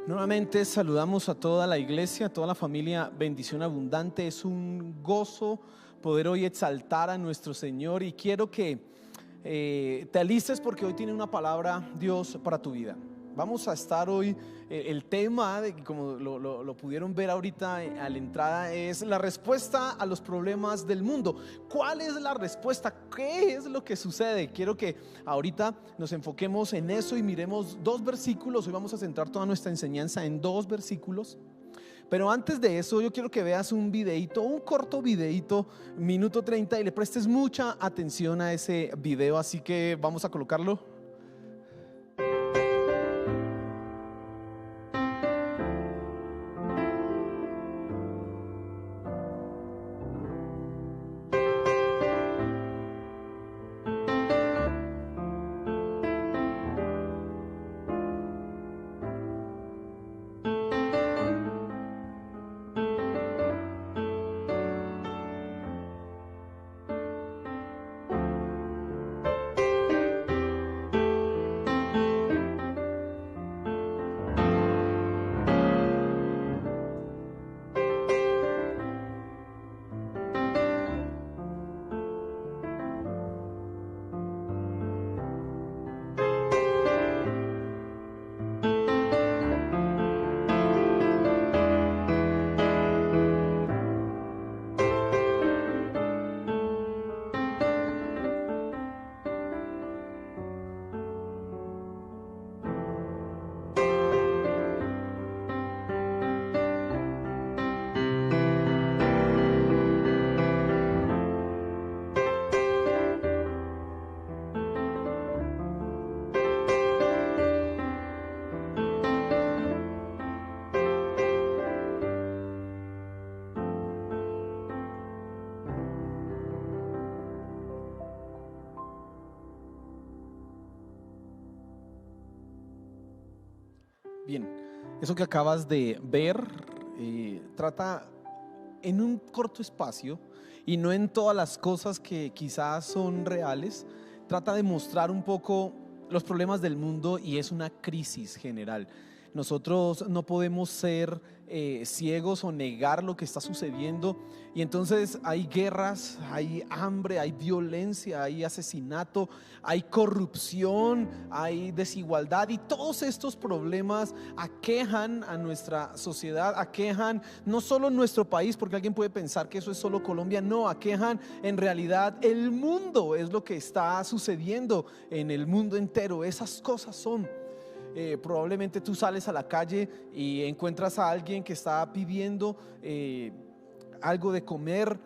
Nuevamente saludamos a toda la iglesia, a toda la familia Bendición Abundante. Es un gozo poder hoy exaltar a nuestro Señor y quiero que te alistes porque hoy tiene una palabra Dios para tu vida. Vamos a estar hoy, el tema, como lo pudieron ver ahorita a la entrada, es la respuesta a los problemas del mundo. ¿Cuál es la respuesta? ¿Qué es lo que sucede? Quiero que ahorita nos enfoquemos en eso y miremos dos versículos. Hoy vamos a centrar toda nuestra enseñanza en dos versículos. Pero antes de eso yo quiero que veas un videito, un corto videito, minuto 30, y le prestes mucha atención a ese video. Así que vamos a colocarlo. Bien, eso que acabas de ver trata en un corto espacio y no en todas las cosas que quizás son reales. Trata de mostrar un poco los problemas del mundo y es una crisis general. Nosotros no podemos ser ciegos o negar lo que está sucediendo, y entonces hay guerras, hay hambre, hay violencia, hay asesinato, hay corrupción, hay desigualdad, y todos estos problemas aquejan a nuestra sociedad, aquejan no solo nuestro país, porque alguien puede pensar que eso es solo Colombia. No, aquejan en realidad el mundo. Es lo que está sucediendo en el mundo entero. Esas cosas son probablemente tú sales a la calle y encuentras a alguien que está pidiendo algo de comer.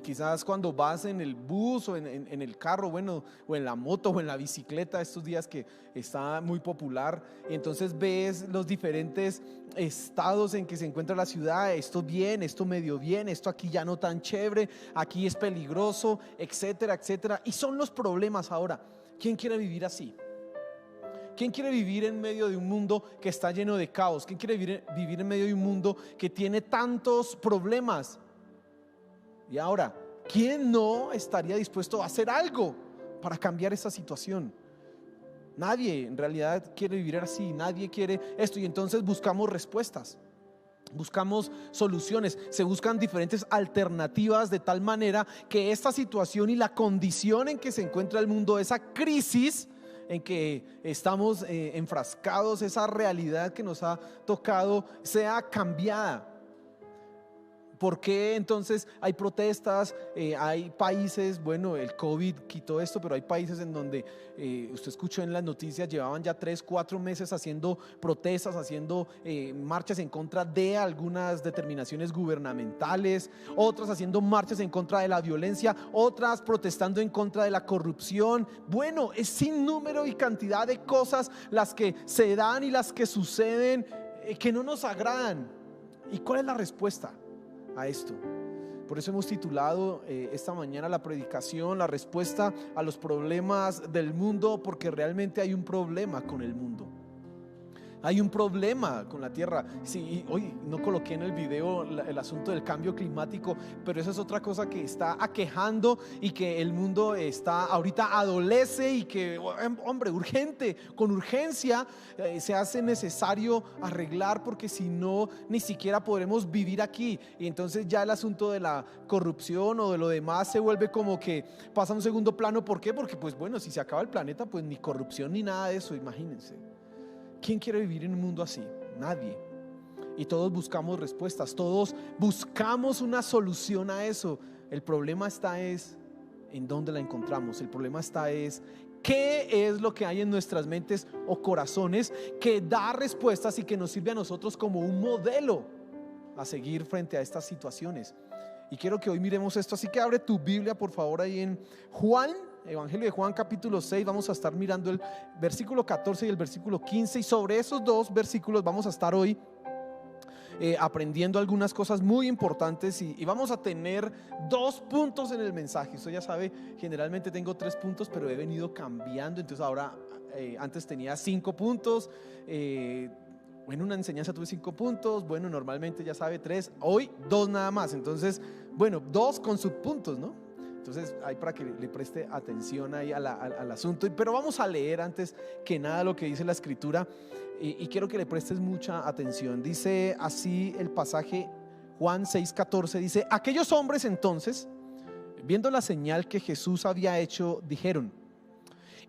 Quizás cuando vas en el bus o en el carro, bueno, o en la moto o en la bicicleta, estos días que está muy popular, entonces ves los diferentes estados en que se encuentra la ciudad. Esto bien, esto medio bien, esto aquí ya no tan chévere, aquí es peligroso, etcétera, etcétera. Y son los problemas ahora. ¿Quién quiere vivir así? ¿Quién quiere vivir en medio de un mundo que está lleno de caos? ¿Quién quiere vivir en medio de un mundo que tiene tantos problemas? Y ahora, ¿quién no estaría dispuesto a hacer algo para cambiar esa situación? Nadie en realidad quiere vivir así, nadie quiere esto, y entonces buscamos respuestas, buscamos soluciones, se buscan diferentes alternativas, de tal manera que esta situación y la condición en que se encuentra el mundo, esa crisis en que estamos enfrascados, esa realidad que nos ha tocado, sea cambiada. ¿Por qué entonces hay protestas? Hay países, bueno, el COVID quitó esto, pero hay países en donde usted escuchó en las noticias, llevaban ya 3-4 meses haciendo protestas, haciendo marchas en contra de algunas determinaciones gubernamentales, otras haciendo marchas en contra de la violencia, otras protestando en contra de la corrupción. Bueno, es sin número y cantidad de cosas las que se dan y las que suceden que no nos agradan. ¿Y cuál es la respuesta a esto? Por eso hemos titulado esta mañana la predicación, la respuesta a los problemas del mundo, porque realmente hay un problema con el mundo. Hay un problema con la tierra. Sí, hoy no coloqué en el video el asunto del cambio climático, pero eso es otra cosa que está aquejando y que el mundo está ahorita adolece y que, hombre, urgente, con urgencia se hace necesario arreglar, porque si no, ni siquiera podremos vivir aquí. Y entonces ya el asunto de la corrupción o de lo demás se vuelve como que pasa a un segundo plano. ¿Por qué? Porque pues bueno, si se acaba el planeta, pues ni corrupción ni nada de eso, imagínense. ¿Quién quiere vivir en un mundo así? Nadie. Y todos buscamos respuestas, todos buscamos una solución a eso. El problema está es en dónde la encontramos. El problema está es qué es lo que hay en nuestras mentes o corazones que da respuestas y que nos sirve a nosotros como un modelo a seguir frente a estas situaciones. Y quiero que hoy miremos esto, así que abre tu Biblia por favor ahí en Juan, Evangelio de Juan capítulo 6. Vamos a estar mirando el versículo 14 y el versículo 15, y sobre esos dos versículos vamos a estar hoy aprendiendo algunas cosas muy importantes, y vamos a tener 2 puntos en el mensaje. Usted ya sabe, generalmente tengo 3 puntos, pero he venido cambiando. Entonces ahora, antes tenía 5 puntos, en una enseñanza tuve 5 puntos, bueno, normalmente ya sabe 3, hoy 2 nada más. Entonces, bueno, 2 con subpuntos, ¿no? Entonces, ahí para que le preste atención ahí al asunto. Pero vamos a leer antes que nada lo que dice la escritura, y quiero que le prestes mucha atención. Dice así el pasaje, Juan 6:14, dice: aquellos hombres entonces, viendo la señal que Jesús había hecho, dijeron: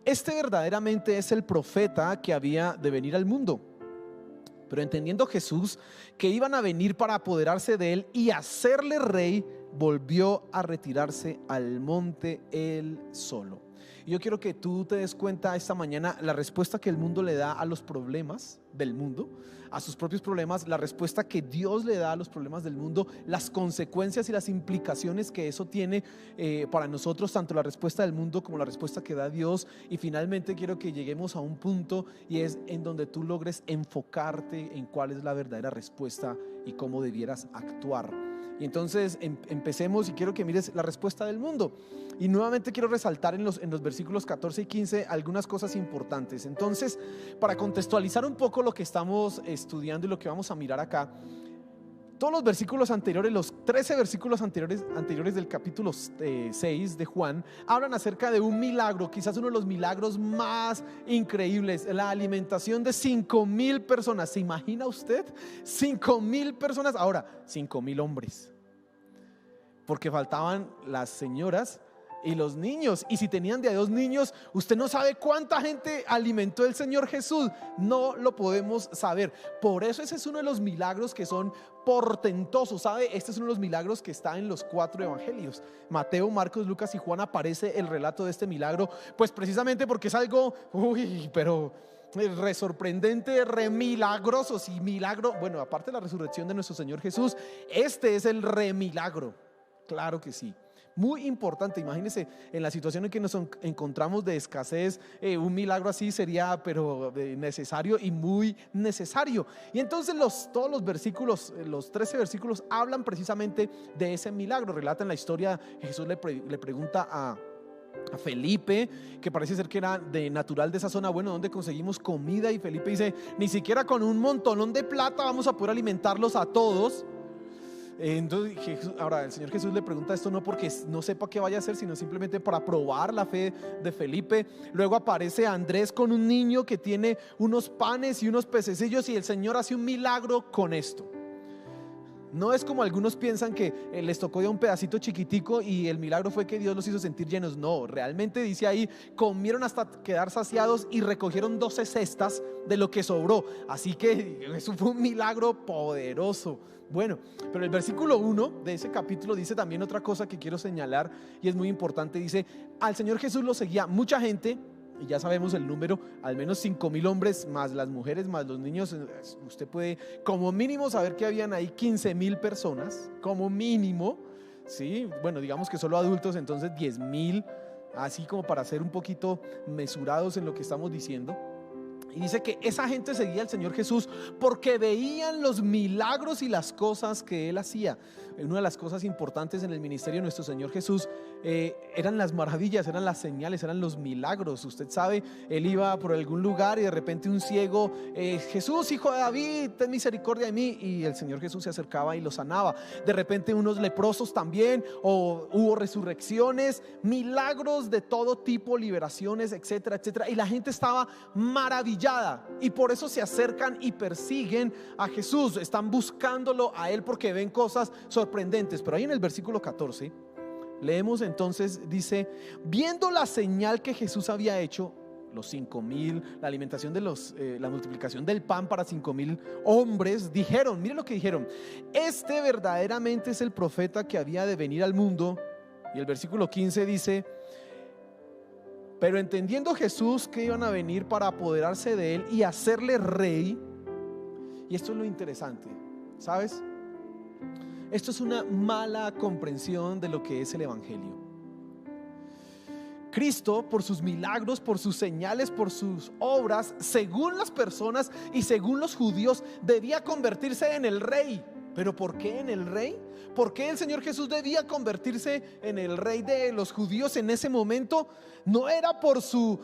este verdaderamente es el profeta que había de venir al mundo. Pero entendiendo Jesús que iban a venir para apoderarse de él y hacerle rey, volvió a retirarse al monte él solo. Y yo quiero que tú te des cuenta esta mañana la respuesta que el mundo le da a los problemas del mundo, a sus propios problemas, la respuesta que Dios le da a los problemas del mundo, las consecuencias y las implicaciones que eso tiene para nosotros, tanto la respuesta del mundo como la respuesta que da Dios. Y finalmente quiero que lleguemos a un punto, y es en donde tú logres enfocarte en cuál es la verdadera respuesta y cómo debieras actuar. Y entonces empecemos, y quiero que mires la respuesta del mundo. Y nuevamente quiero resaltar en los versículos 14 y 15 algunas cosas importantes. Entonces, para contextualizar un poco lo que estamos estudiando y lo que vamos a mirar acá, todos los versículos anteriores, los 13 versículos anteriores del capítulo 6 de Juan, hablan acerca de un milagro, quizás uno de los milagros más increíbles: la alimentación de 5,000 personas. ¿Se imagina usted? 5,000 personas. Ahora, 5,000 hombres, porque faltaban las señoras y los niños. Y si tenían de a 2 niños, usted no sabe cuánta gente alimentó el Señor Jesús. No lo podemos saber. Por eso ese es uno de los milagros que son portentosos, ¿sabe? Este es uno de los milagros que está en los 4 evangelios: Mateo, Marcos, Lucas y Juan. Aparece el relato de este milagro, pues precisamente porque es algo, pero re sorprendente, re milagroso. Sí, milagro, bueno, aparte de la resurrección de nuestro Señor Jesús, este es el re milagro. Claro que sí. Muy importante. Imagínense en la situación en que nos encontramos de escasez, un milagro así sería pero necesario, y muy necesario. Y entonces todos los versículos, los 13 versículos, hablan precisamente de ese milagro. Relatan la historia. Jesús le pregunta a Felipe, que parece ser que era natural de esa zona: bueno, ¿dónde conseguimos comida? Y Felipe dice: ni siquiera con un montonón de plata vamos a poder alimentarlos a todos. Entonces ahora el Señor Jesús le pregunta esto no porque no sepa qué vaya a hacer, sino simplemente para probar la fe de Felipe. Luego aparece Andrés con un niño que tiene unos panes y unos pececillos, y el Señor hace un milagro con esto. No es como algunos piensan, que les tocó ya un pedacito chiquitico y el milagro fue que Dios los hizo sentir llenos. No, realmente dice ahí: comieron hasta quedar saciados y recogieron 12 cestas de lo que sobró. Así que eso fue un milagro poderoso. Bueno, pero el versículo 1 de ese capítulo dice también otra cosa que quiero señalar, y es muy importante. Dice: al Señor Jesús lo seguía mucha gente, y ya sabemos el número, al menos 5,000 hombres, más las mujeres, más los niños. Usted puede como mínimo saber que habían ahí 15,000 personas, como mínimo, ¿sí? Bueno, digamos que solo adultos, entonces 10,000, así como para ser un poquito mesurados en lo que estamos diciendo. Y dice que esa gente seguía al Señor Jesús porque veían los milagros y las cosas que Él hacía. Una de las cosas importantes en el ministerio de nuestro Señor Jesús eran las maravillas, eran las señales, eran los milagros. Usted sabe, Él iba por algún lugar y de repente un ciego, Jesús, hijo de David, ten misericordia de mí. Y el Señor Jesús se acercaba y lo sanaba. De repente unos leprosos también, o hubo resurrecciones, milagros de todo tipo, liberaciones, etcétera, etcétera. Y la gente estaba maravillada y por eso se acercan y persiguen a Jesús. Están buscándolo a Él porque ven cosas sorprendentes. Pero ahí en el versículo 14 leemos entonces, dice: viendo la señal que Jesús había hecho, los 5,000, la alimentación de la multiplicación del pan para 5,000 hombres, dijeron, miren lo que dijeron: este verdaderamente es el profeta que había de venir al mundo. Y el versículo 15 dice: pero entendiendo Jesús que iban a venir para apoderarse de él y hacerle rey. Y esto es lo interesante, ¿sabes? Esto es una mala comprensión de lo que es el evangelio. Cristo, por sus milagros, por sus señales, por sus obras, según las personas y según los judíos, debía convertirse en el rey. ¿Pero por qué en el rey? ¿Por qué el Señor Jesús debía convertirse en el rey de los judíos en ese momento? No era por su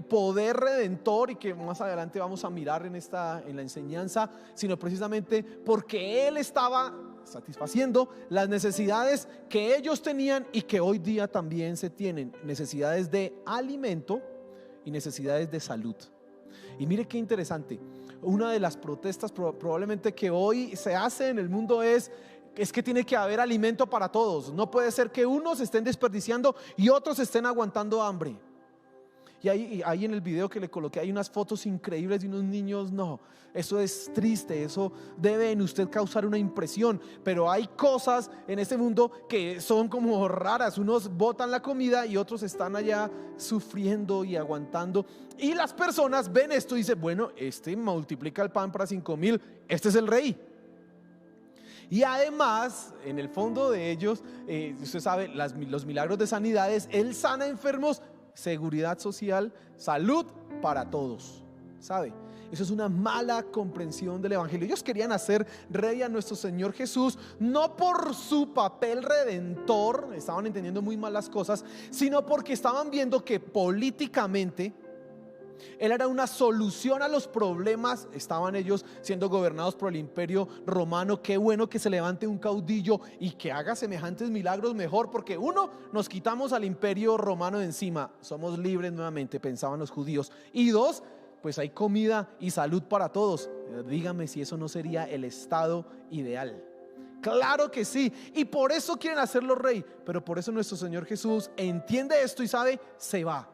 poder redentor, y que más adelante vamos a mirar en la enseñanza, sino precisamente porque Él estaba satisfaciendo las necesidades que ellos tenían y que hoy día también se tienen: necesidades de alimento y necesidades de salud. Y mire qué interesante, una de las protestas probablemente que hoy se hace en el mundo es que tiene que haber alimento para todos. No puede ser que unos estén desperdiciando y otros estén aguantando hambre. Y ahí en el video que le coloqué hay unas fotos increíbles de unos niños. No, eso es triste, eso debe en usted causar una impresión. Pero hay cosas en este mundo que son como raras. Unos botan la comida y otros están allá sufriendo y aguantando. Y las personas ven esto y dicen: bueno, este multiplica el pan para 5,000, este es el rey. Y además, en el fondo de ellos, usted sabe, los milagros de sanidades, Él sana enfermos, seguridad social, salud para todos, ¿sabe? Eso es una mala comprensión del evangelio. Ellos querían hacer rey a nuestro Señor Jesús, no por su papel redentor, estaban entendiendo muy mal las cosas, sino porque estaban viendo que políticamente Él era una solución a los problemas. Estaban ellos siendo gobernados por el imperio romano. Qué bueno que se levante un caudillo y que haga semejantes milagros, mejor, porque uno, nos quitamos al imperio romano de encima, somos libres nuevamente, pensaban los judíos. Y dos, pues hay comida y salud para todos. Dígame si eso no sería el estado ideal. Claro que sí, y por eso quieren hacerlo rey. Pero por eso nuestro Señor Jesús entiende esto y sabe, se va.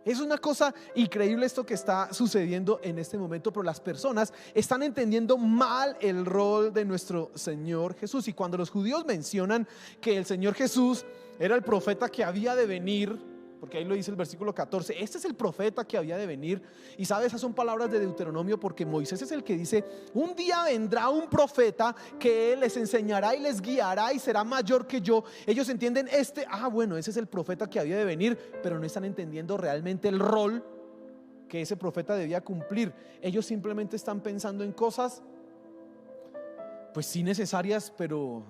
Es una cosa increíble esto que está sucediendo en este momento, pero las personas están entendiendo mal el rol de nuestro Señor Jesús. Y cuando los judíos mencionan que el Señor Jesús era el profeta que había de venir, porque ahí lo dice el versículo 14, este es el profeta que había de venir. Y sabe, esas son palabras de Deuteronomio, porque Moisés es el que dice: un día vendrá un profeta que les enseñará y les guiará y será mayor que yo. Ellos entienden bueno, ese es el profeta que había de venir, pero no están entendiendo realmente el rol que ese profeta debía cumplir. Ellos simplemente están pensando en cosas, pues sí necesarias, pero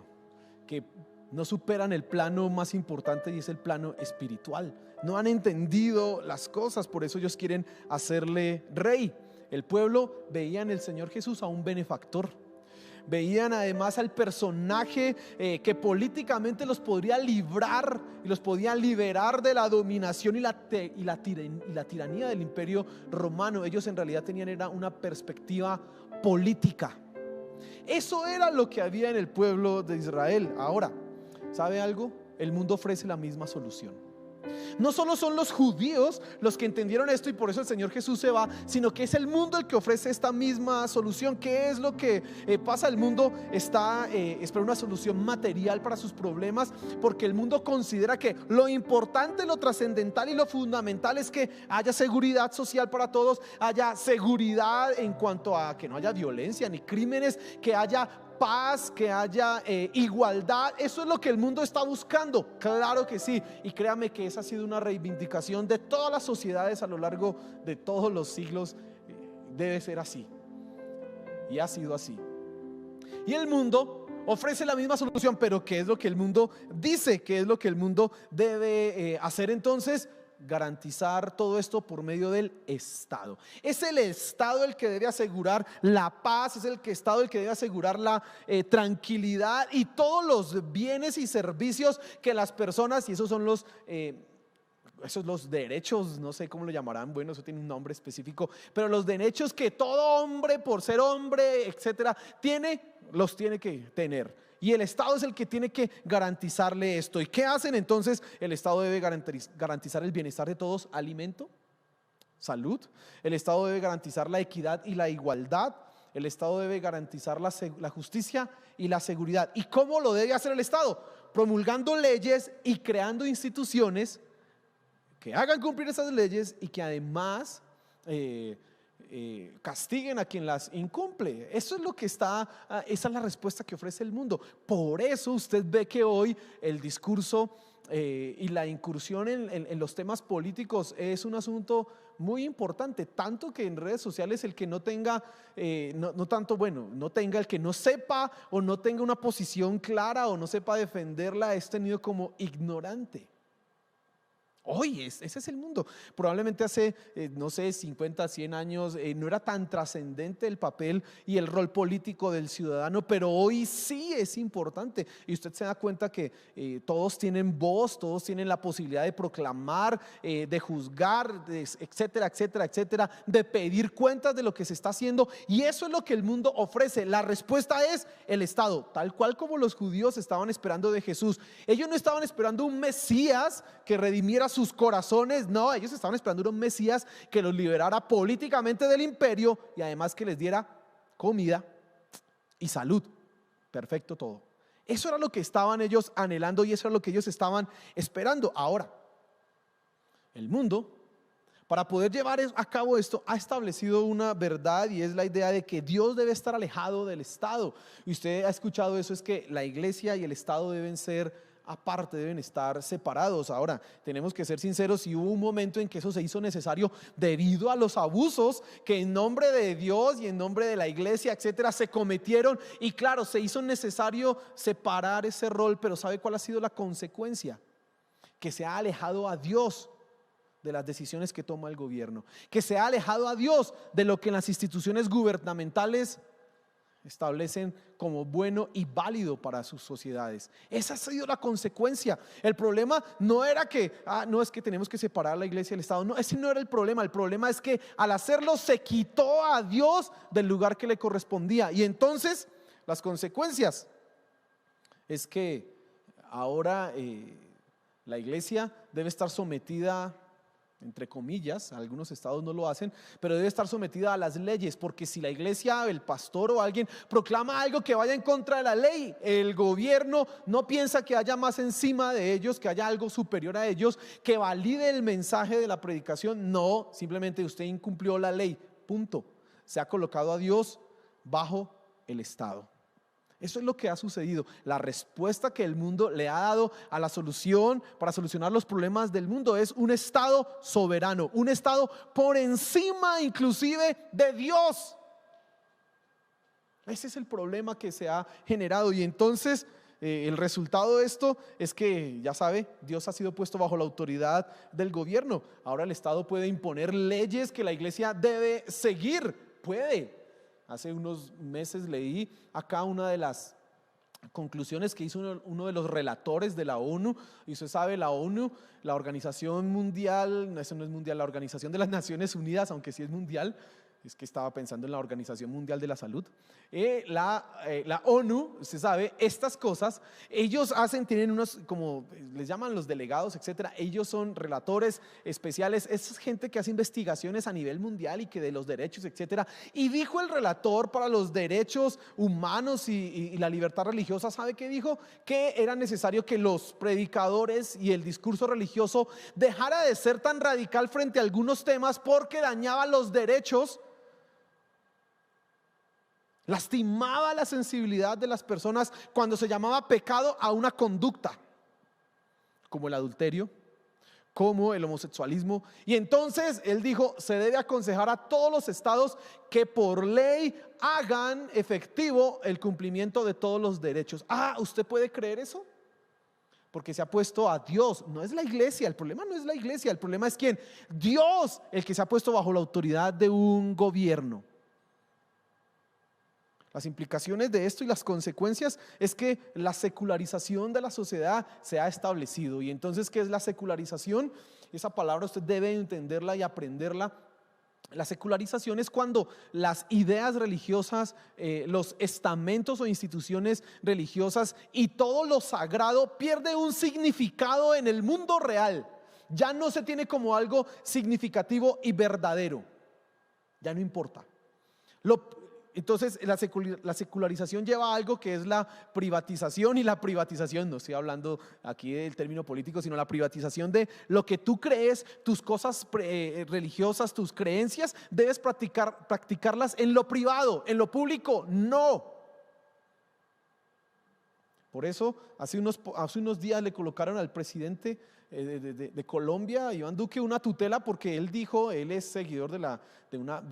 que no superan el plano más importante, y es el plano espiritual. No han entendido las cosas, por eso ellos quieren hacerle rey. El pueblo veía en el Señor Jesús a un benefactor. Veían además al personaje que políticamente los podría librar y los podía liberar de la dominación y la tiranía del imperio romano. Ellos en realidad tenían una perspectiva política. Eso era lo que había en el pueblo de Israel. Ahora, ¿sabe algo? El mundo ofrece la misma solución. No solo son los judíos los que entendieron esto y por eso el Señor Jesús se va, sino que es el mundo el que ofrece esta misma solución. ¿Qué es lo que pasa? El mundo está esperando una solución material para sus problemas, porque el mundo considera que lo importante, lo trascendental y lo fundamental es que haya seguridad social para todos, haya seguridad en cuanto a que no haya violencia ni crímenes, que haya paz, que haya igualdad. Eso es lo que el mundo está buscando, claro que sí. Y créame que esa ha sido una reivindicación de todas las sociedades a lo largo de todos los siglos. Debe ser así, y ha sido así. Y el mundo ofrece la misma solución, pero ¿qué es lo que el mundo dice? ¿Qué es lo que el mundo debe hacer entonces? Garantizar todo esto por medio del Estado. Es el Estado el que debe asegurar la paz, es el Estado el que debe asegurar la tranquilidad y todos los bienes y servicios que las personas, y esos son los derechos, no sé cómo lo llamarán, bueno, eso tiene un nombre específico, pero los derechos que todo hombre, por ser hombre, etcétera, los tiene que tener. Y el Estado es el que tiene que garantizarle esto. ¿Y qué hacen entonces? El Estado debe garantizar el bienestar de todos: alimento, salud. El Estado debe garantizar la equidad y la igualdad. El Estado debe garantizar la justicia y la seguridad. ¿Y cómo lo debe hacer el Estado? Promulgando leyes y creando instituciones que hagan cumplir esas leyes y que además castiguen a quien las incumple. Eso es lo que esa es la respuesta que ofrece el mundo. Por eso usted ve que hoy el discurso y la incursión en los temas políticos es un asunto muy importante, tanto que en redes sociales el que no tenga, no tenga, el que no sepa o no tenga una posición clara o no sepa defenderla es tenido como ignorante. Hoy ese es el mundo. Probablemente hace, no sé, 50, 100 años no era tan trascendente el papel y el rol político del ciudadano, pero hoy sí es importante. Y usted se da cuenta que todos tienen voz, todos tienen la posibilidad de proclamar, de juzgar, etcétera, etcétera, etcétera, de pedir cuentas de lo que se está haciendo. Y eso es lo que el mundo ofrece. La respuesta es el Estado, tal cual como los judíos estaban esperando de Jesús. Ellos no estaban esperando un Mesías que redimiera sus corazones, no, ellos estaban esperando un Mesías que los liberara políticamente del imperio y además que les diera comida y salud. Perfecto todo. Eso era lo que estaban ellos anhelando y eso era lo que ellos estaban esperando. Ahora, el mundo, para poder llevar a cabo esto, ha establecido una verdad y es la idea de que Dios debe estar alejado del Estado. Y usted ha escuchado eso, es que la iglesia y el Estado deben ser aparte, deben estar separados. Ahora, tenemos que ser sinceros, y hubo un momento en que eso se hizo necesario debido a los abusos que en nombre de Dios y en nombre de la iglesia, etcétera, se cometieron, y claro, se hizo necesario separar ese rol. Pero ¿sabe cuál ha sido la consecuencia? Que se ha alejado a Dios de las decisiones que toma el gobierno, que se ha alejado a Dios de lo que las instituciones gubernamentales establecen como bueno y válido para sus sociedades. Esa ha sido la consecuencia. El problema no era que no es que tenemos que separar la iglesia del Estado, no, ese no era el problema. El problema es que al hacerlo se quitó a Dios del lugar que le correspondía, y entonces las consecuencias es que ahora la iglesia debe estar sometida, entre comillas, algunos estados no lo hacen, pero debe estar sometida a las leyes, porque si la iglesia, el pastor o alguien proclama algo que vaya en contra de la ley, el gobierno no piensa que haya más encima de ellos, que haya algo superior a ellos que valide el mensaje de la predicación. No, simplemente usted incumplió la ley, punto. Se ha colocado a Dios bajo el Estado. Eso es lo que ha sucedido. La respuesta que el mundo le ha dado a la solución para solucionar los problemas del mundo es un Estado soberano, un Estado por encima inclusive de Dios. Ese es el problema que se ha generado, y entonces el resultado de esto es que, ya sabe, Dios ha sido puesto bajo la autoridad del gobierno. Ahora el Estado puede imponer leyes que la iglesia debe seguir, puede. Hace unos meses leí acá una de las conclusiones que hizo uno de los relatores de la ONU. Y usted sabe, la ONU, la Organización Mundial, eso no es mundial, la Organización de las Naciones Unidas, aunque sí es mundial. Es que estaba pensando en la Organización Mundial de la Salud. La ONU, usted sabe, estas cosas, ellos tienen unos, como les llaman los delegados, etcétera. Ellos son relatores especiales, es gente que hace investigaciones a nivel mundial y que de los derechos, etcétera. Y dijo el relator para los derechos humanos y la libertad religiosa, ¿sabe qué dijo? Que era necesario que los predicadores y el discurso religioso dejara de ser tan radical frente a algunos temas porque dañaba los derechos Lastimaba la sensibilidad de las personas cuando se llamaba pecado a una conducta, como el adulterio, como el homosexualismo. Y entonces él dijo, se debe aconsejar a todos los estados que por ley hagan efectivo el cumplimiento de todos los derechos. ¿Usted puede creer eso? Porque se ha puesto a Dios, no es la iglesia, el problema no es la iglesia, el problema es quién, Dios, el que se ha puesto bajo la autoridad de un gobierno. Las implicaciones de esto y las consecuencias es que la secularización de la sociedad se ha establecido. Y entonces, ¿qué es la secularización? Esa palabra usted debe entenderla y aprenderla. La secularización es cuando las ideas religiosas, los estamentos o instituciones religiosas y todo lo sagrado pierde un significado en el mundo real. Ya no se tiene como algo significativo y verdadero. Ya no importa. Entonces la secularización lleva a algo que es la privatización, y la privatización, no estoy hablando aquí del término político, sino la privatización de lo que tú crees, tus cosas religiosas, tus creencias, debes practicarlas en lo privado, en lo público no. Por eso hace unos días le colocaron al presidente de Colombia, Iván Duque, una tutela porque él dijo, él es seguidor de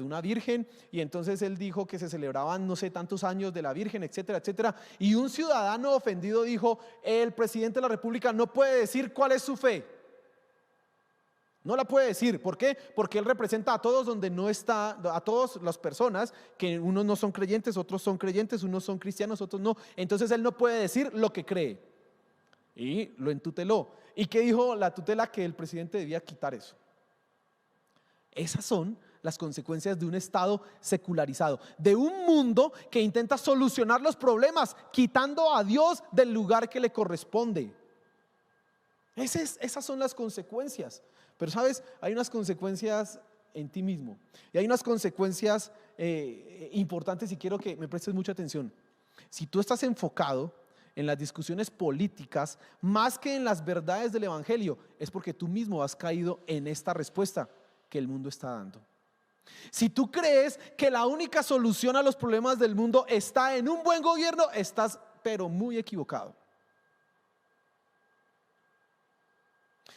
una virgen, y entonces él dijo que se celebraban no sé tantos años de la virgen, etcétera, etcétera. Y un ciudadano ofendido dijo, el presidente de la república no puede decir cuál es su fe. No la puede decir. ¿Por qué? Porque él representa a todos donde no está, a todas las personas, que unos no son creyentes, otros son creyentes, unos son cristianos, otros no. Entonces él no puede decir lo que cree. Y lo entuteló. ¿Y qué dijo la tutela? Que el presidente debía quitar eso. Esas son las consecuencias de un Estado secularizado, de un mundo que intenta solucionar los problemas quitando a Dios del lugar que le corresponde. Esas son las consecuencias. Pero sabes, hay unas consecuencias en ti mismo, y hay unas consecuencias importantes, y quiero que me prestes mucha atención. Si tú estás enfocado en las discusiones políticas más que en las verdades del evangelio, es porque tú mismo has caído en esta respuesta que el mundo está dando. Si tú crees que la única solución a los problemas del mundo está en un buen gobierno, estás pero muy equivocado.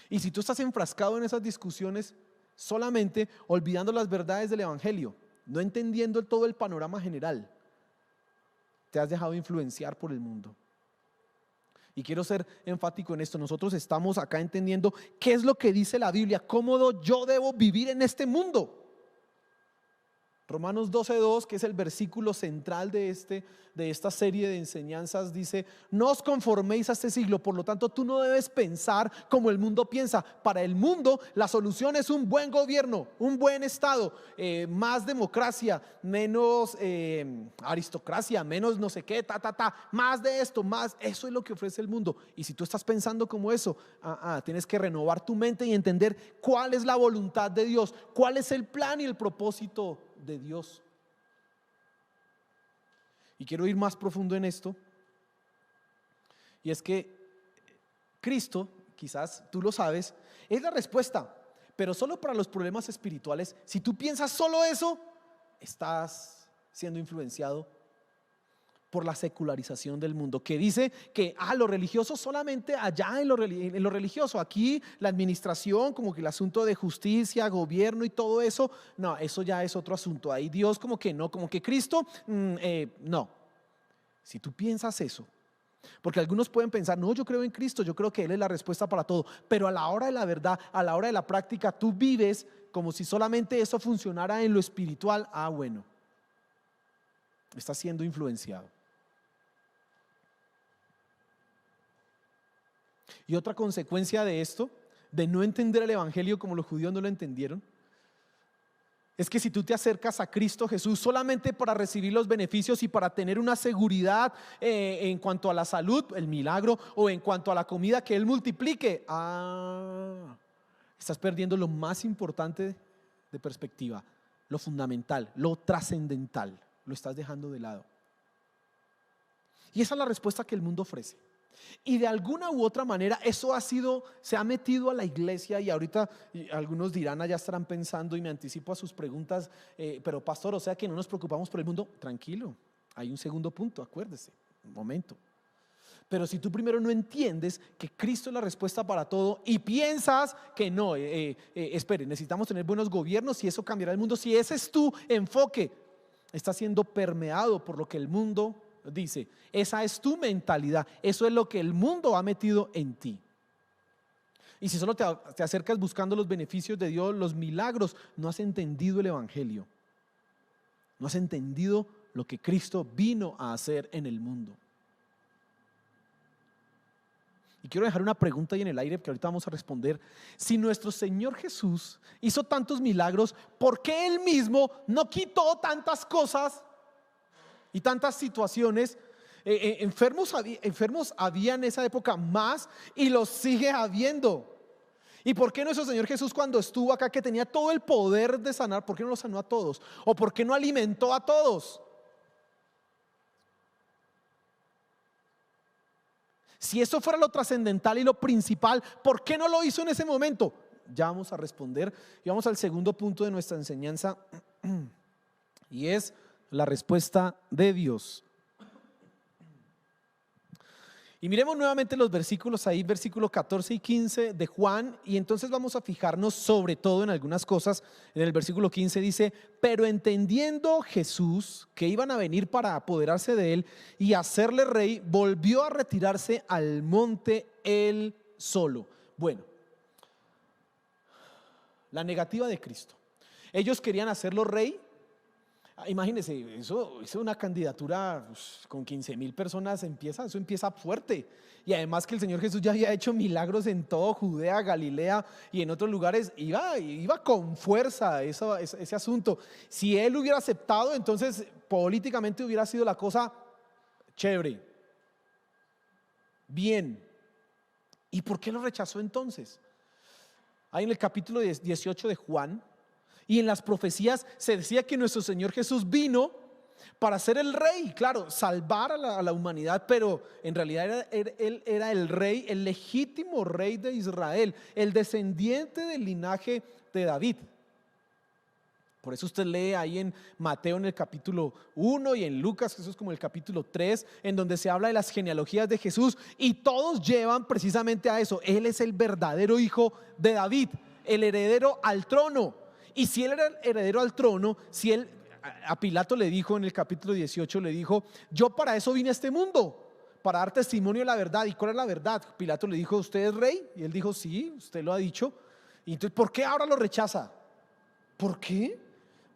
Y si tú estás enfrascado en esas discusiones solamente olvidando las verdades del evangelio, no entendiendo todo el panorama general, te has dejado influenciar por el mundo. Y quiero ser enfático en esto. Nosotros estamos acá entendiendo qué es lo que dice la Biblia, cómo yo debo vivir en este mundo. Romanos 12:2, que es el versículo central de esta serie de enseñanzas, dice: no os conforméis a este siglo. Por lo tanto, tú no debes pensar como el mundo piensa. Para el mundo la solución es un buen gobierno, un buen estado, más democracia, menos aristocracia, menos no sé qué, más de esto, más. Eso es lo que ofrece el mundo. Y si tú estás pensando como eso, tienes que renovar tu mente y entender cuál es la voluntad de Dios, cuál es el plan y el propósito de Dios. Y quiero ir más profundo en esto, y es que Cristo, quizás tú lo sabes, es la respuesta, pero solo para los problemas espirituales. Si tú piensas solo eso, estás siendo influenciado por la secularización del mundo, que dice que lo religioso solamente allá en lo religioso, aquí la administración, como que el asunto de justicia, gobierno y todo eso, no, eso ya es otro asunto. Ahí Dios como que no, como que Cristo, no. Si tú piensas eso, porque algunos pueden pensar, no, yo creo en Cristo, yo creo que Él es la respuesta para todo, pero a la hora de la verdad, a la hora de la práctica, tú vives como si solamente eso funcionara en lo espiritual. Bueno, estás siendo influenciado. Y otra consecuencia de esto, de no entender el evangelio como los judíos no lo entendieron, es que si tú te acercas a Cristo Jesús solamente para recibir los beneficios y para tener una seguridad en cuanto a la salud, el milagro, o en cuanto a la comida que Él multiplique, estás perdiendo lo más importante de perspectiva, lo fundamental, lo trascendental, lo estás dejando de lado. Y esa es la respuesta que el mundo ofrece. Y de alguna u otra manera eso se ha metido a la iglesia, y ahorita algunos dirán, ya estarán pensando, y me anticipo a sus preguntas, pero pastor, o sea que no nos preocupamos por el mundo. Tranquilo, Hay un segundo punto, acuérdese, un momento. Pero si tú primero no entiendes que Cristo es la respuesta para todo y piensas que no, espere, necesitamos tener buenos gobiernos y eso cambiará el mundo. Si ese es tu enfoque, está siendo permeado por lo que el mundo dice. Esa es tu mentalidad, eso es lo que el mundo ha metido en ti. Y si solo te acercas buscando los beneficios de Dios, los milagros, no has entendido el evangelio. No has entendido lo que Cristo vino a hacer en el mundo. Y quiero dejar una pregunta ahí en el aire que ahorita vamos a responder. Si nuestro Señor Jesús hizo tantos milagros, ¿por qué Él mismo no quitó tantas cosas y tantas situaciones? Enfermos había en esa época más y los sigue habiendo. ¿Y por qué nuestro Señor Jesús, cuando estuvo acá, que tenía todo el poder de sanar, por qué no los sanó a todos? ¿O por qué no alimentó a todos? Si eso fuera lo trascendental y lo principal, ¿por qué no lo hizo en ese momento? Ya vamos a responder y vamos al segundo punto de nuestra enseñanza, y es la respuesta de Dios. Y miremos nuevamente los versículos ahí, versículos 14 y 15 de Juan, y entonces vamos a fijarnos sobre todo en algunas cosas. En el versículo 15 dice: pero entendiendo Jesús que iban a venir para apoderarse de él y hacerle rey, volvió a retirarse al monte él solo. Bueno, la negativa de Cristo. Ellos querían hacerlo rey. Imagínense, eso es una candidatura con 15,000 personas, eso empieza fuerte. Y además que el Señor Jesús ya había hecho milagros en todo Judea, Galilea y en otros lugares. Iba con fuerza ese asunto. Si Él hubiera aceptado, entonces políticamente hubiera sido la cosa chévere, bien. ¿Y por qué lo rechazó entonces? Ahí en el capítulo 18 de Juan, y en las profecías se decía que nuestro Señor Jesús vino para ser el rey, claro, salvar a la humanidad, pero en realidad Él era el rey, el legítimo rey de Israel, el descendiente del linaje de David. Por eso usted lee ahí en Mateo en el capítulo 1 y en Lucas, eso es como el capítulo 3, en donde se habla de las genealogías de Jesús, y todos llevan precisamente a eso. Él es el verdadero hijo de David, el heredero al trono. Y si él era el heredero al trono, si él, a Pilato le dijo en el capítulo 18, le dijo: yo para eso vine a este mundo, para dar testimonio de la verdad. ¿Y cuál es la verdad? Pilato le dijo: ¿usted es rey? Y él dijo: sí, usted lo ha dicho. Y entonces, ¿por qué ahora lo rechaza? ¿Por qué?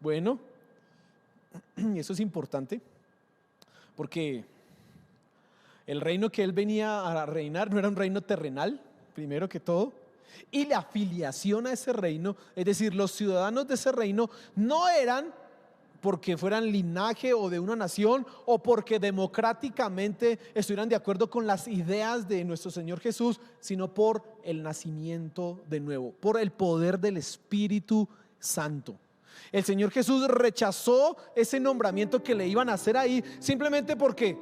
Bueno, eso es importante, porque el reino que él venía a reinar no era un reino terrenal, primero que todo. Y la afiliación a ese reino, es decir, los ciudadanos de ese reino no eran porque fueran linaje o de una nación o porque democráticamente estuvieran de acuerdo con las ideas de nuestro Señor Jesús, sino por el nacimiento de nuevo, por el poder del Espíritu Santo. El Señor Jesús rechazó ese nombramiento que le iban a hacer ahí simplemente porque,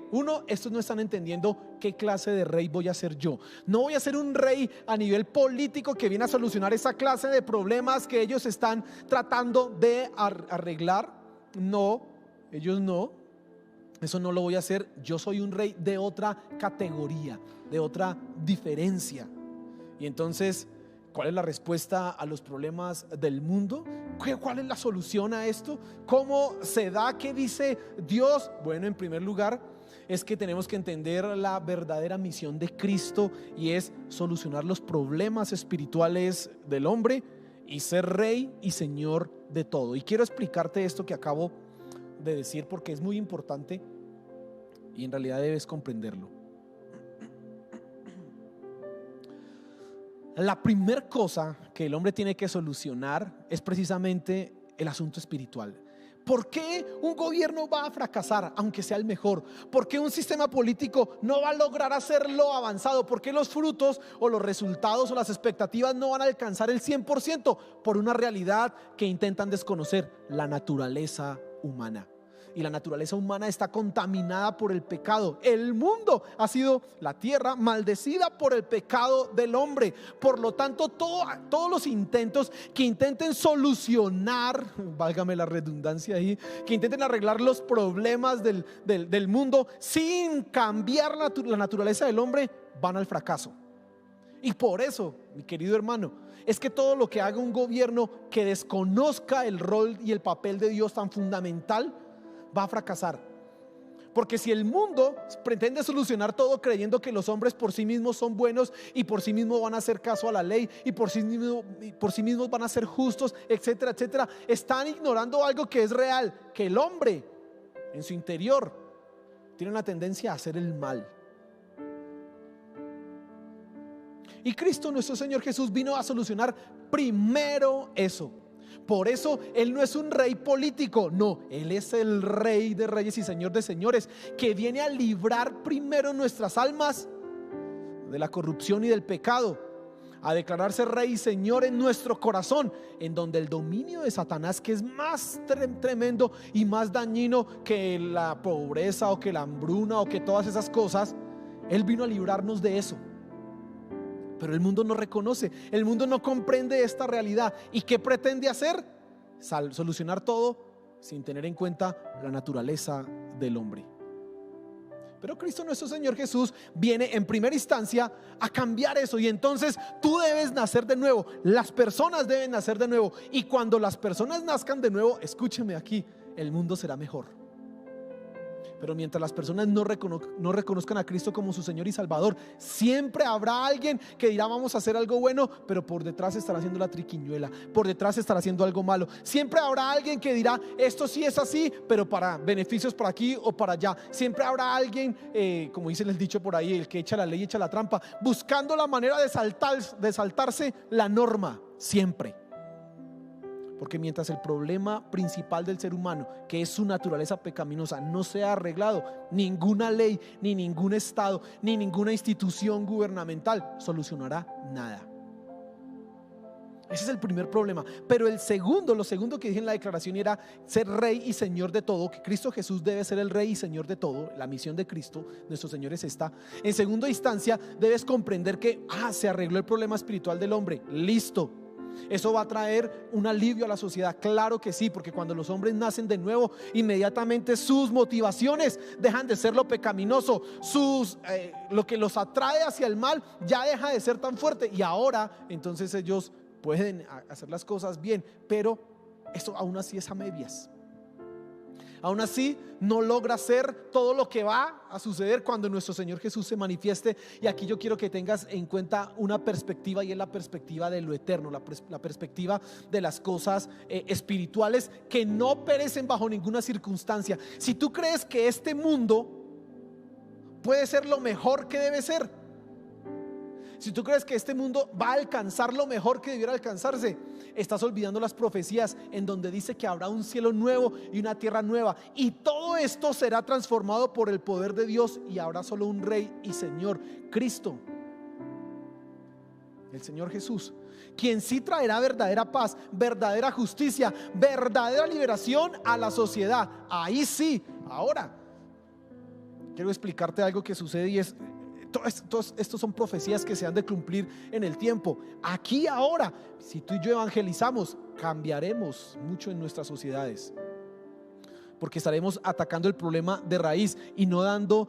estos no están entendiendo qué clase de rey voy a ser yo. No voy a ser un rey a nivel político que viene a solucionar esa clase de problemas que ellos están tratando de arreglar. No, ellos no. Eso no lo voy a hacer. Yo soy un rey de otra categoría, de otra diferencia. Y entonces, ¿cuál es la respuesta a los problemas del mundo? ¿Cuál es la solución a esto? ¿Cómo se da? ¿Qué dice Dios? Bueno, en primer lugar, es que tenemos que entender la verdadera misión de Cristo, y es solucionar los problemas espirituales del hombre y ser rey y señor de todo. Y quiero explicarte esto que acabo de decir porque es muy importante y en realidad debes comprenderlo. La primera cosa que el hombre tiene que solucionar es precisamente el asunto espiritual. ¿Por qué un gobierno va a fracasar aunque sea el mejor? ¿Por qué un sistema político no va a lograr hacerlo avanzado? ¿Por qué los frutos o los resultados o las expectativas no van a alcanzar el 100%? Por una realidad que intentan desconocer: la naturaleza humana. y la naturaleza humana está contaminada por el pecado. El mundo ha sido, la tierra, maldecida por el pecado del hombre. Por lo tanto, todos los intentos que intenten solucionar, válgame la redundancia ahí, que intenten arreglar los problemas del mundo sin cambiar la naturaleza del hombre, van al fracaso. Y por eso, mi querido hermano, es que todo lo que haga un gobierno que desconozca el rol y el papel de Dios tan fundamental va a fracasar. Porque si el mundo pretende solucionar todo creyendo que los hombres por sí mismos son buenos y por sí mismos van a hacer caso a la ley y por sí mismos van a ser justos, etcétera, etcétera, están ignorando algo que es real, que el hombre en su interior tiene una tendencia a hacer el mal. Y Cristo, nuestro Señor Jesús, vino a solucionar primero eso. Por eso Él no es un rey político, no, Él es el Rey de reyes y Señor de señores, que viene a librar primero nuestras almas de la corrupción y del pecado, a declararse Rey y Señor en nuestro corazón, en donde el dominio de Satanás, que es más tremendo y más dañino que la pobreza o que la hambruna o que todas esas cosas, Él vino a librarnos de eso. Pero el mundo no reconoce, el mundo no comprende esta realidad. ¿Y qué pretende hacer? Solucionar todo sin tener en cuenta la naturaleza del hombre. Pero Cristo nuestro Señor Jesús viene en primera instancia a cambiar eso. Y entonces tú debes nacer de nuevo, las personas deben nacer de nuevo. Y cuando las personas nazcan de nuevo, escúcheme aquí, el mundo será mejor. Pero mientras las personas no reconozcan a Cristo como su Señor y Salvador, siempre habrá alguien que dirá vamos a hacer algo bueno, pero por detrás estará haciendo la triquiñuela, por detrás estará haciendo algo malo. Siempre habrá alguien que dirá esto sí es así, pero para beneficios por aquí o para allá. Siempre habrá alguien, como dice el dicho por ahí, el que echa la ley echa la trampa, buscando la manera de saltarse la norma, siempre. Porque mientras el problema principal del ser humano, que es su naturaleza pecaminosa, no sea arreglado, ninguna ley, ni ningún estado, ni ninguna institución gubernamental solucionará nada. Ese es el primer problema. Pero lo segundo que dije en la declaración era ser Rey y Señor de todo, que Cristo Jesús debe ser el Rey y Señor de todo. La misión de Cristo, nuestro Señor, es esta. En segunda instancia, debes comprender que se arregló el problema espiritual del hombre. Listo. Eso va a traer un alivio a la sociedad, claro que sí, porque cuando los hombres nacen de nuevo, inmediatamente sus motivaciones dejan de ser lo pecaminoso, lo que los atrae hacia el mal ya deja de ser tan fuerte, y ahora entonces ellos pueden hacer las cosas bien, pero eso aún así es a medias. Aún así no logra ser todo lo que va a suceder cuando nuestro Señor Jesús se manifieste. Y aquí yo quiero que tengas en cuenta una perspectiva, y es la perspectiva de lo eterno, la perspectiva de las cosas espirituales que no perecen bajo ninguna circunstancia. Si tú crees que este mundo puede ser lo mejor que debe ser, si tú crees que este mundo va a alcanzar lo mejor que debiera alcanzarse, estás olvidando las profecías en donde dice que habrá un cielo nuevo y una tierra nueva, y todo esto será transformado por el poder de Dios, y habrá solo un Rey y Señor, Cristo, el Señor Jesús, quien sí traerá verdadera paz, verdadera justicia, verdadera liberación a la sociedad. Ahí sí. Ahora quiero explicarte algo que sucede, y es estos son profecías que se han de cumplir en el tiempo. Aquí ahora, si tú y yo evangelizamos, cambiaremos mucho en nuestras sociedades, porque estaremos atacando el problema de raíz y no dando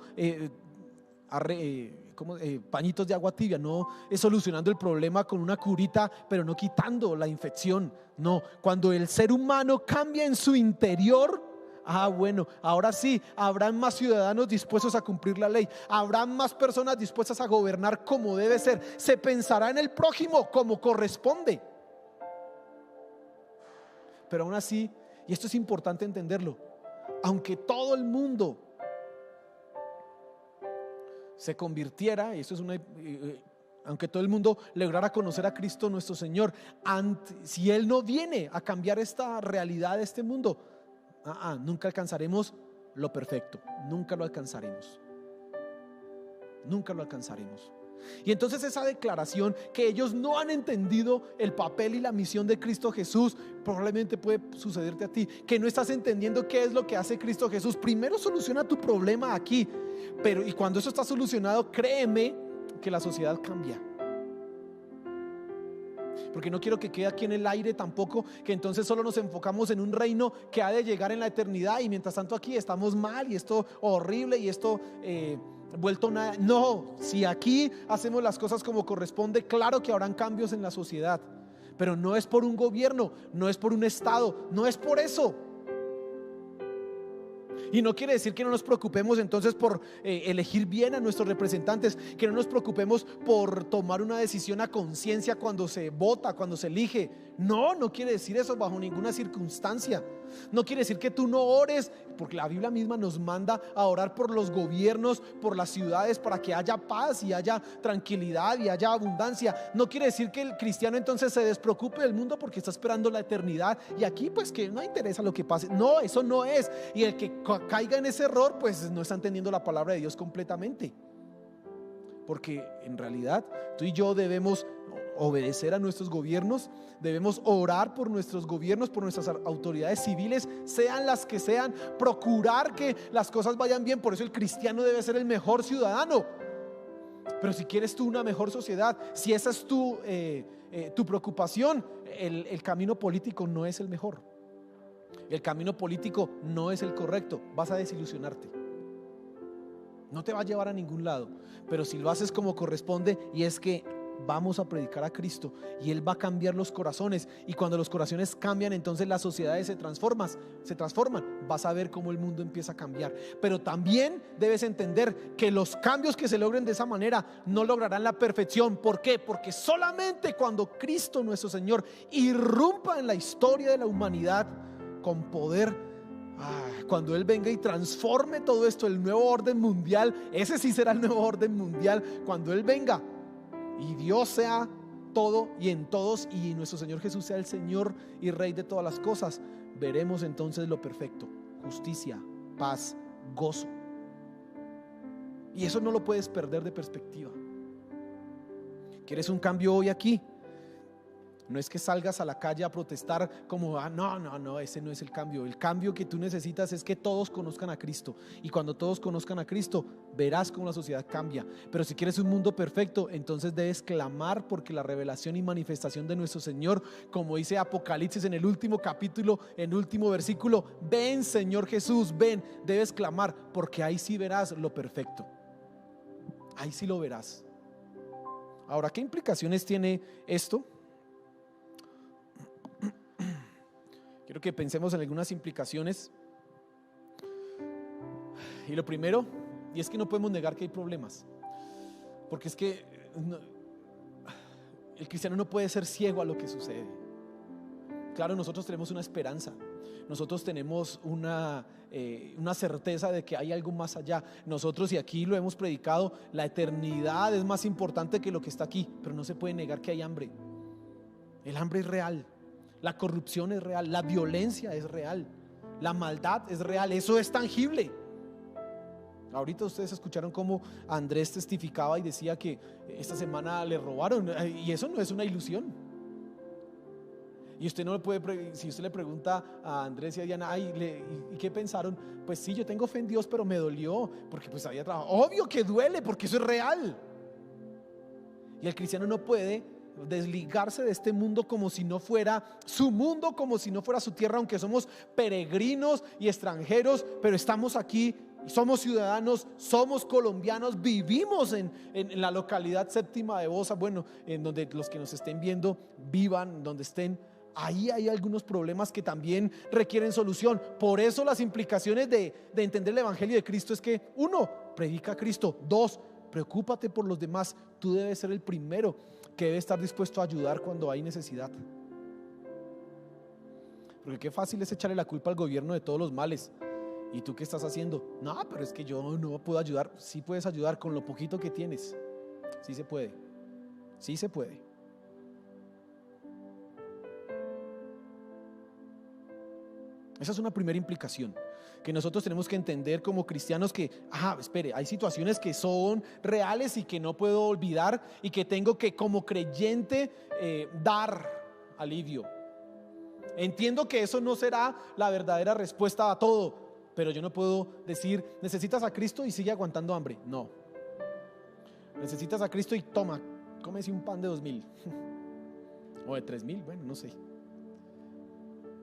pañitos de agua tibia, no solucionando el problema con una curita, pero no quitando la infección. No, cuando el ser humano cambia en su interior, bueno, ahora sí, habrán más ciudadanos dispuestos a cumplir la ley, habrán más personas dispuestas a gobernar como debe ser, se pensará en el prójimo como corresponde. Pero aún así, y esto es importante entenderlo, aunque todo el mundo se convirtiera, y esto es aunque todo el mundo lograra conocer a Cristo nuestro Señor, si Él no viene a cambiar esta realidad de este mundo, nunca alcanzaremos lo perfecto, nunca lo alcanzaremos. Y entonces esa declaración que ellos no han entendido el papel y la misión de Cristo Jesús, probablemente puede sucederte a ti, que no estás entendiendo qué es lo que hace Cristo Jesús. Primero soluciona tu problema aquí, pero y cuando eso está solucionado, créeme que la sociedad cambia. Porque no quiero que quede aquí en el aire tampoco, que entonces solo nos enfocamos en un reino que ha de llegar en la eternidad y mientras tanto aquí estamos mal y esto horrible y esto vuelto nada. No, si aquí hacemos las cosas como corresponde, claro que habrán cambios en la sociedad, pero no es por un gobierno, no es por un estado, no es por eso. Y no quiere decir que no nos preocupemos entonces por elegir bien a nuestros representantes, que no nos preocupemos por tomar una decisión a conciencia cuando se vota, cuando se elige. No, no quiere decir eso bajo ninguna circunstancia. No quiere decir que tú no ores, porque la Biblia misma nos manda a orar por los gobiernos, por las ciudades, para que haya paz y haya tranquilidad y haya abundancia. No quiere decir que el cristiano entonces se despreocupe del mundo porque está esperando la eternidad y aquí pues que no interesa lo que pase. No, eso no es. Y el que caiga en ese error pues no está entendiendo la palabra de Dios completamente, porque en realidad tú y yo debemos obedecer a nuestros gobiernos, debemos orar por nuestros gobiernos, por nuestras autoridades civiles, sean las que sean, procurar que las cosas vayan bien. Por eso el cristiano debe ser el mejor ciudadano. Pero si quieres tú una mejor sociedad, si esa es tu preocupación, el camino político no es el mejor. El camino político no es el correcto. Vas a desilusionarte. No te va a llevar a ningún lado. Pero si lo haces como corresponde, y es que vamos a predicar a Cristo y Él va a cambiar los corazones, y cuando los corazones cambian, entonces las sociedades se transforman. Vas a ver cómo el mundo empieza a cambiar. Pero también debes entender que los cambios que se logren de esa manera no lograrán la perfección. ¿Por qué? Porque solamente cuando Cristo nuestro Señor irrumpa en la historia de la humanidad con poder, cuando Él venga y transforme todo esto, el nuevo orden mundial, ese sí será el nuevo orden mundial. Cuando Él venga y Dios sea todo y en todos, y nuestro Señor Jesús sea el Señor y Rey de todas las cosas, veremos entonces lo perfecto: justicia, paz, gozo. Y eso no lo puedes perder de perspectiva. ¿Quieres un cambio hoy aquí? No es que salgas a la calle a protestar como no, ese no es el cambio. El cambio que tú necesitas es que todos conozcan a Cristo, y cuando todos conozcan a Cristo verás cómo la sociedad cambia. Pero si quieres un mundo perfecto, entonces debes clamar porque la revelación y manifestación de nuestro Señor, como dice Apocalipsis en el último capítulo, en el último versículo: ven Señor Jesús, ven. Debes clamar porque ahí sí verás lo perfecto, ahí sí lo verás. Ahora, ¿qué implicaciones tiene esto? Quiero que pensemos en algunas implicaciones. Y lo primero, y es que no podemos negar que hay problemas, porque es que el cristiano no puede ser ciego a lo que sucede. Claro, nosotros tenemos una esperanza, nosotros tenemos una certeza de que hay algo más allá. Nosotros, y aquí lo hemos predicado, la eternidad es más importante que lo que está aquí, pero no se puede negar que hay hambre. El hambre es real. La corrupción es real, la violencia es real, la maldad es real, eso es tangible. Ahorita ustedes escucharon cómo Andrés testificaba y decía que esta semana le robaron, y eso no es una ilusión. Y usted no le puede, si usted le pregunta a Andrés y a Diana, ¿y qué pensaron? Pues sí, yo tengo fe en Dios, pero me dolió porque pues había trabajado. Obvio que duele, porque eso es real. Y el cristiano no puede desligarse de este mundo como si no fuera su mundo, como si no fuera su tierra, aunque somos peregrinos y extranjeros, pero estamos aquí, somos ciudadanos, somos colombianos, vivimos en la localidad séptima de Bosa, bueno, en donde los que nos estén viendo vivan, donde estén. Ahí hay algunos problemas que también requieren solución. Por eso las implicaciones de entender el evangelio de Cristo es que: 1, predica a Cristo; 2, preocúpate por los demás. Tú debes ser el primero que debe estar dispuesto a ayudar cuando hay necesidad. Porque qué fácil es echarle la culpa al gobierno de todos los males. ¿Y tú qué estás haciendo? No, pero es que yo no puedo ayudar. Sí puedes ayudar con lo poquito que tienes. Sí se puede. Sí se puede. Esa es una primera implicación que nosotros tenemos que entender como cristianos, que, espere, hay situaciones que son reales y que no puedo olvidar y que tengo que como creyente dar alivio. Entiendo que eso no será la verdadera respuesta a todo, pero yo no puedo decir, necesitas a Cristo y sigue aguantando hambre. No. Necesitas a Cristo y toma, cómese un pan de 2,000 o de 3,000, bueno, no sé.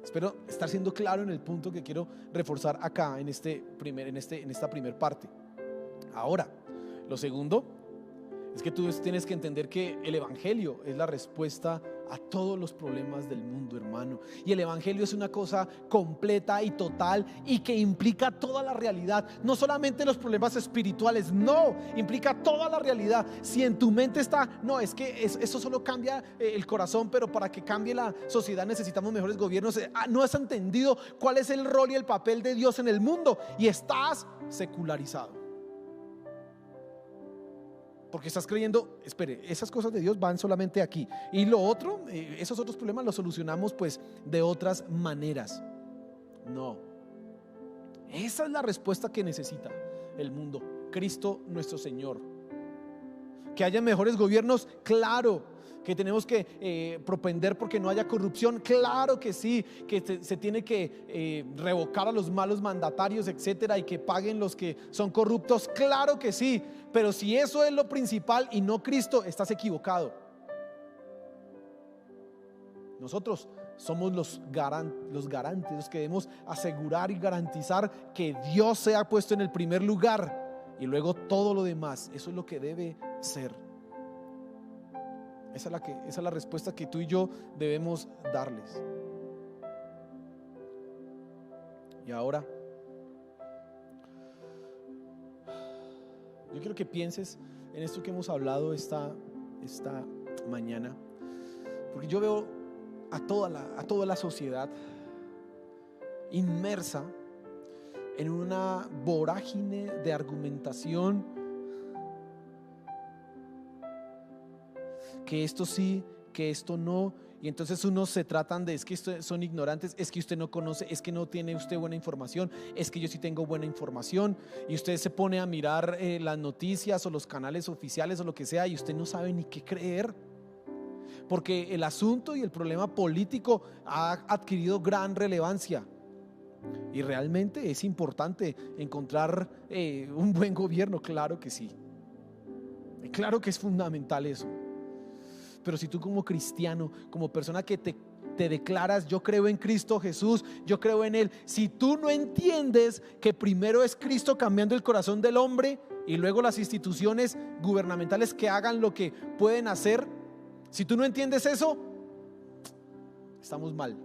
Espero estar siendo claro en el punto que quiero reforzar acá en esta primer parte. Ahora, lo segundo es que tú tienes que entender que el evangelio es la respuesta a todos los problemas del mundo, hermano. Y el evangelio es una cosa completa y total y que implica toda la realidad, no solamente los problemas espirituales, no, implica toda la realidad. Si en tu mente está, no, es que eso solo cambia el corazón, pero para que cambie la sociedad necesitamos mejores gobiernos, no has entendido cuál es el rol y el papel de Dios en el mundo y estás secularizado. Porque estás creyendo, espere, esas cosas de Dios van solamente aquí. Y lo otro, esos otros problemas los solucionamos pues de otras maneras. No. Esa es la respuesta que necesita el mundo. Cristo nuestro Señor. Que haya mejores gobiernos, claro. Que tenemos que propender porque no haya corrupción, claro que sí. Que se tiene que revocar a los malos mandatarios, etcétera, y que paguen los que son corruptos, claro que sí. Pero si eso es lo principal y no Cristo, estás equivocado. Nosotros somos los garantes, los que debemos asegurar y garantizar que Dios sea puesto en el primer lugar y luego todo lo demás. Eso es lo que debe ser. Esa es la respuesta que tú y yo debemos darles. Y ahora, yo quiero que pienses en esto que hemos hablado esta mañana, porque yo veo a toda la sociedad inmersa en una vorágine de argumentación, que esto sí, que esto no, y entonces unos se tratan de, es que son ignorantes, es que usted no conoce, es que no tiene usted buena información, es que yo sí tengo buena información, y usted se pone a mirar las noticias o los canales oficiales o lo que sea, y usted no sabe ni qué creer, porque el asunto y el problema político ha adquirido gran relevancia, y realmente es importante encontrar un buen gobierno, claro que sí, claro que es fundamental eso. Pero si tú como cristiano, como persona que te declaras, yo creo en Cristo Jesús, yo creo en Él, si tú no entiendes que primero es Cristo cambiando el corazón del hombre y luego las instituciones gubernamentales que hagan lo que pueden hacer, si tú no entiendes eso, estamos mal.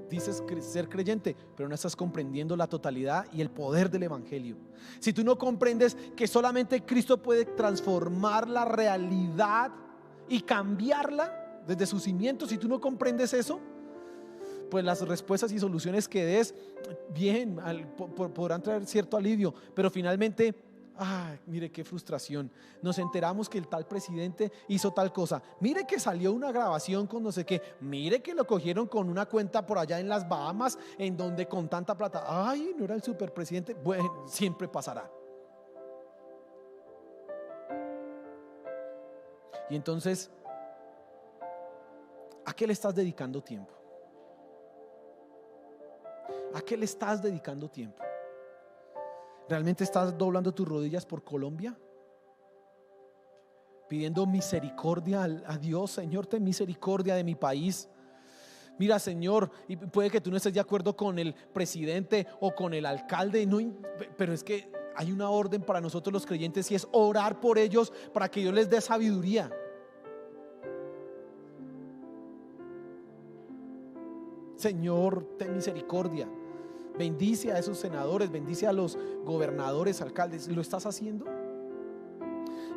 Dices ser creyente, pero no estás comprendiendo la totalidad y el poder del evangelio. Si tú no comprendes que solamente Cristo puede transformar la realidad y cambiarla desde sus cimientos, si tú no comprendes eso, pues las respuestas y soluciones que des, bien, podrán traer cierto alivio, pero finalmente, mire qué frustración. Nos enteramos que el tal presidente hizo tal cosa. Mire que salió una grabación con no sé qué. Mire que lo cogieron con una cuenta por allá en las Bahamas, en donde con tanta plata. No era el superpresidente. Bueno, siempre pasará. Y entonces, ¿a qué le estás dedicando tiempo? ¿A qué le estás dedicando tiempo? ¿Realmente estás doblando tus rodillas por Colombia? Pidiendo misericordia a Dios. Señor, ten misericordia de mi país. Mira, Señor, y puede que tú no estés de acuerdo con el presidente o con el alcalde, pero es que hay una orden para nosotros los creyentes y es orar por ellos para que Dios les dé sabiduría. Señor, ten misericordia. Bendice a esos senadores, bendice a los gobernadores, alcaldes. ¿Lo estás haciendo?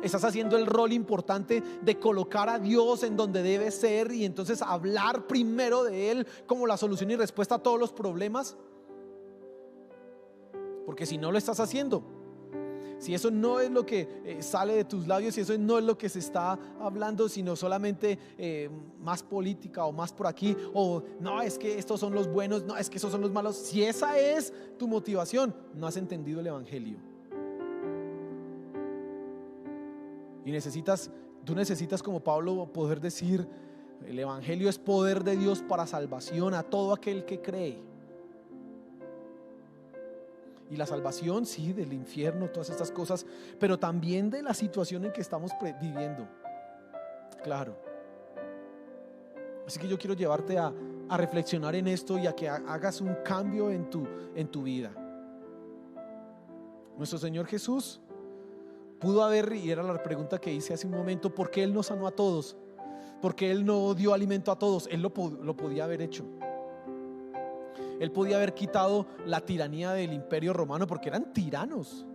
Estás haciendo el rol importante de colocar a Dios en donde debe ser y entonces hablar primero de Él como la solución y respuesta a todos los problemas. Porque si no lo estás haciendo, si eso no es lo que sale de tus labios, si eso no es lo que se está hablando, sino solamente más política o más por aquí, o no, es que estos son los buenos, no, es que esos son los malos, si esa es tu motivación, no has entendido el evangelio. Y tú necesitas como Pablo poder decir: el evangelio es poder de Dios para salvación a todo aquel que cree. Y la salvación, sí, del infierno, todas estas cosas, pero también de la situación en que estamos viviendo. Claro. Así que yo quiero llevarte a reflexionar en esto y a que hagas un cambio en tu vida. Nuestro Señor Jesús pudo haber, y era la pregunta que hice hace un momento, ¿por qué Él no sanó a todos? ¿Por qué Él no dio alimento a todos? Él lo podía haber hecho. Él podía haber quitado la tiranía del imperio romano, porque eran tiranos.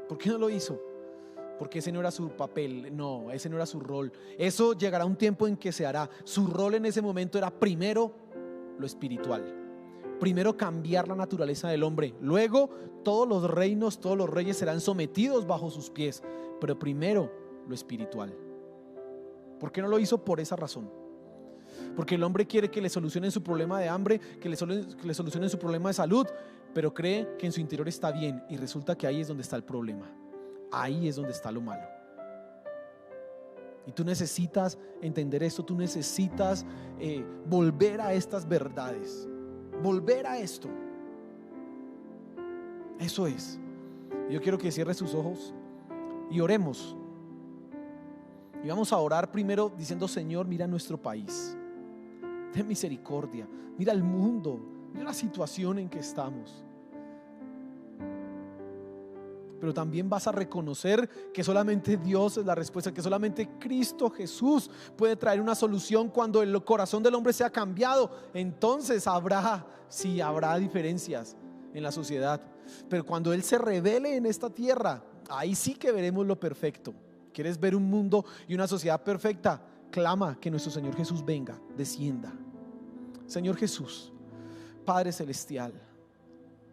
¿Por qué no lo hizo? Porque ese no era su papel, no, ese no era su rol. Eso llegará un tiempo en que se hará. Su rol en ese momento era primero lo espiritual, primero cambiar la naturaleza del hombre, luego todos los reinos, todos los reyes serán sometidos bajo sus pies, pero primero lo espiritual. ¿Por qué no lo hizo? Por esa razón. Porque el hombre quiere que le solucionen su problema de hambre, que le solucionen su problema de salud, pero cree que en su interior está bien, y resulta que ahí es donde está el problema. Ahí es donde está lo malo. Y tú necesitas entender esto, tú necesitas volver a estas verdades, volver a esto. Eso es. Yo quiero que cierre sus ojos y oremos. Y vamos a orar primero diciendo: Señor, mira nuestro país, ten misericordia, mira el mundo, mira la situación en que estamos. Pero también vas a reconocer que solamente Dios es la respuesta, que solamente Cristo Jesús puede traer una solución. Cuando el corazón del hombre sea cambiado, entonces habrá diferencias en la sociedad. Pero cuando Él se revele en esta tierra, ahí sí que veremos lo perfecto. ¿Quieres ver un mundo y una sociedad perfecta? Clama que nuestro Señor Jesús venga, descienda. Señor Jesús, Padre Celestial,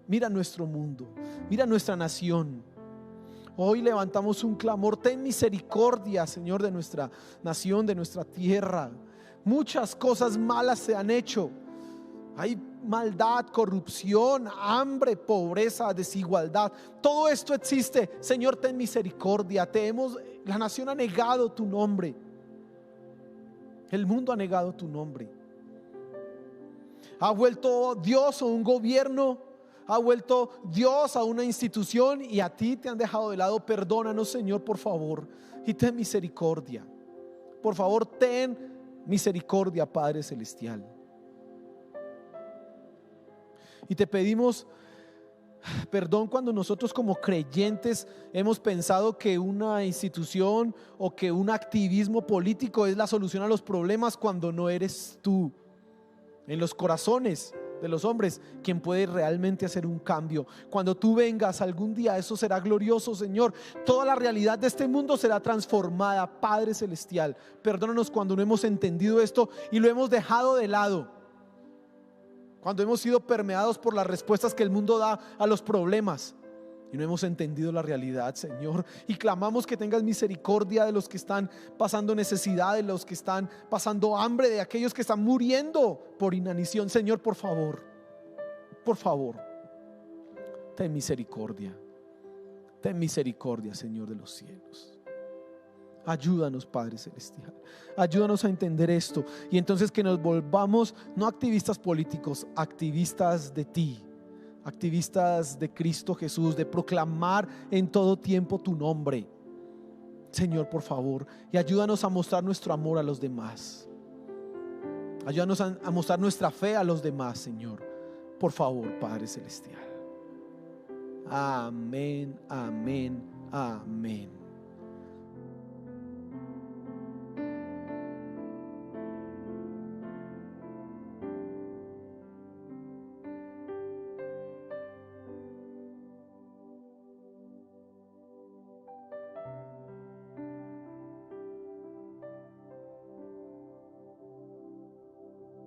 mira nuestro mundo, mira nuestra nación. Hoy levantamos un clamor: ten misericordia, Señor, de nuestra nación, de nuestra tierra. Muchas cosas malas se han hecho. Hay maldad, corrupción, hambre, pobreza, desigualdad. Todo esto existe. Señor, ten misericordia. La nación ha negado tu nombre. El mundo ha negado tu nombre. Ha vuelto Dios a un gobierno, ha vuelto Dios a una institución, y a ti te han dejado de lado. Perdónanos, Señor, por favor, y ten misericordia. Por favor, ten misericordia, Padre Celestial. Y te pedimos perdón cuando nosotros como creyentes hemos pensado que una institución o que un activismo político es la solución a los problemas, cuando no eres tú en los corazones de los hombres quien puede realmente hacer un cambio. Cuando tú vengas algún día, eso será glorioso, Señor. Toda la realidad de este mundo será transformada. Padre Celestial, perdónanos cuando no hemos entendido esto y lo hemos dejado de lado, cuando hemos sido permeados por las respuestas que el mundo da a los problemas y no hemos entendido la realidad, Señor. Y clamamos que tengas misericordia de los que están pasando necesidad, de los que están pasando hambre, de aquellos que están muriendo por inanición. Señor, por favor, ten misericordia, Señor de los cielos. Ayúdanos, Padre Celestial, ayúdanos a entender esto, y entonces que nos volvamos no activistas políticos, activistas de ti, activistas de Cristo Jesús, de proclamar en todo tiempo tu nombre, Señor, por favor. Y ayúdanos a mostrar nuestro amor a los demás, ayúdanos a mostrar nuestra fe a los demás, Señor, por favor, Padre Celestial. Amén, amén, amén.